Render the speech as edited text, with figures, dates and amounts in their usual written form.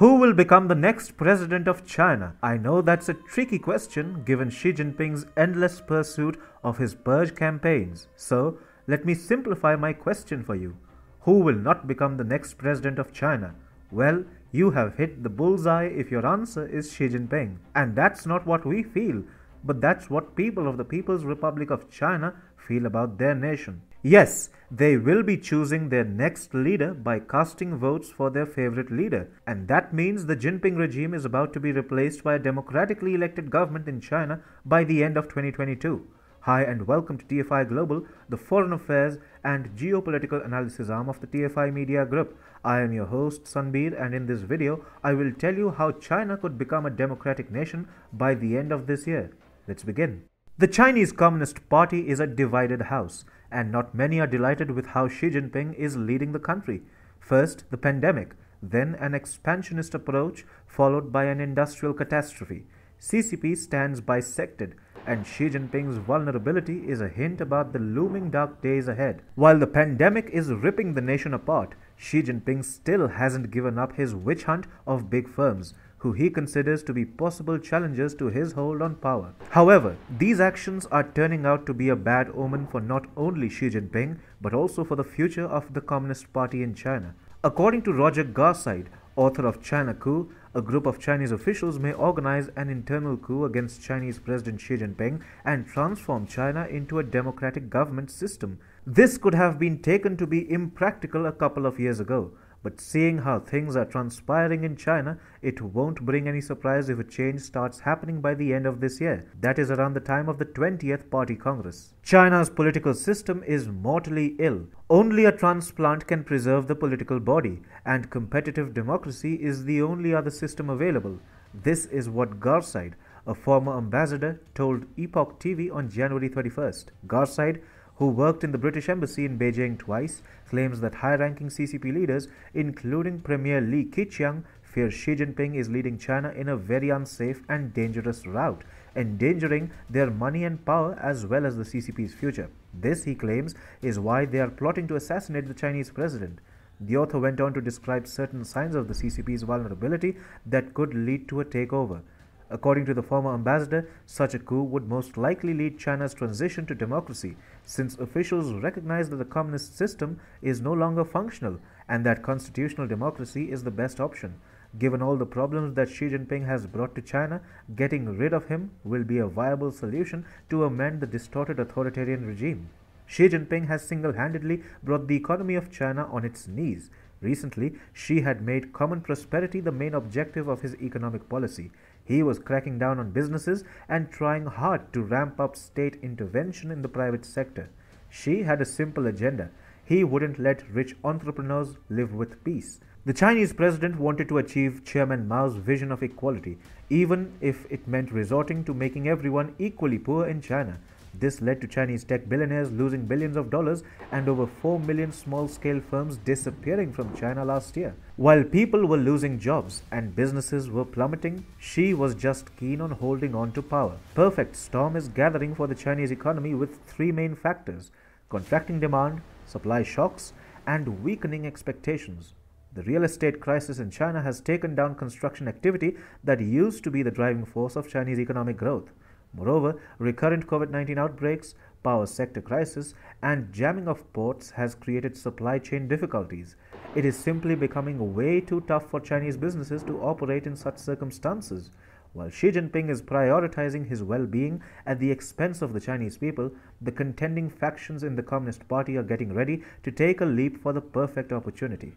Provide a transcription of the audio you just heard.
Who will become the next president of China? I know that's a tricky question given Xi Jinping's endless pursuit of his purge campaigns. So, let me simplify my question for you. Who will not become the next president of China? Well, you have hit the bullseye if your answer is Xi Jinping. And that's not what we feel, but that's what people of the People's Republic of China feel about their nation. Yes, they will be choosing their next leader by casting votes for their favorite leader. And that means the Jinping regime is about to be replaced by a democratically elected government in China by the end of 2022. Hi and welcome to TFI Global, the foreign affairs and geopolitical analysis arm of the TFI Media Group. I am your host Sanbir, and in this video I will tell you how China could become a democratic nation by the end of this year. Let's begin. The Chinese Communist Party is a divided house, and not many are delighted with how Xi Jinping is leading the country. First, the pandemic, then an expansionist approach followed by an industrial catastrophe. CCP stands bisected, and Xi Jinping's vulnerability is a hint about the looming dark days ahead. While the pandemic is ripping the nation apart, Xi Jinping still hasn't given up his witch hunt of big firms, who he considers to be possible challengers to his hold on power. However, these actions are turning out to be a bad omen for not only Xi Jinping, but also for the future of the Communist Party in China. According to Roger Garside, author of China Coup, a group of Chinese officials may organize an internal coup against Chinese President Xi Jinping and transform China into a democratic government system. This could have been taken to be impractical a couple of years ago, but seeing how things are transpiring in China, it won't bring any surprise if a change starts happening by the end of this year. That is around the time of the 20th Party Congress. China's political system is mortally ill. Only a transplant can preserve the political body, and competitive democracy is the only other system available. This is what Garside, a former ambassador, told Epoch TV on January 31st. Garside, who worked in the British Embassy in Beijing twice, claims that high-ranking CCP leaders, including Premier Li Keqiang, fear Xi Jinping is leading China in a very unsafe and dangerous route, endangering their money and power as well as the CCP's future. This, he claims, is why they are plotting to assassinate the Chinese president. The author went on to describe certain signs of the CCP's vulnerability that could lead to a takeover. According to the former ambassador, such a coup would most likely lead China's transition to democracy, since officials recognize that the communist system is no longer functional and that constitutional democracy is the best option. Given all the problems that Xi Jinping has brought to China, getting rid of him will be a viable solution to amend the distorted authoritarian regime. Xi Jinping has single-handedly brought the economy of China on its knees. Recently, Xi had made common prosperity the main objective of his economic policy. He was cracking down on businesses and trying hard to ramp up state intervention in the private sector. Xi had a simple agenda. He wouldn't let rich entrepreneurs live with peace. The Chinese president wanted to achieve Chairman Mao's vision of equality, even if it meant resorting to making everyone equally poor in China. This led to Chinese tech billionaires losing billions of dollars and over 4 million small-scale firms disappearing from China last year. While people were losing jobs and businesses were plummeting, Xi was just keen on holding on to power. Perfect storm is gathering for the Chinese economy with three main factors: contracting demand, supply shocks, and weakening expectations. The real estate crisis in China has taken down construction activity that used to be the driving force of Chinese economic growth. Moreover, recurrent COVID-19 outbreaks, power sector crisis, and jamming of ports has created supply chain difficulties. It is simply becoming way too tough for Chinese businesses to operate in such circumstances. While Xi Jinping is prioritizing his well-being at the expense of the Chinese people, the contending factions in the Communist Party are getting ready to take a leap for the perfect opportunity.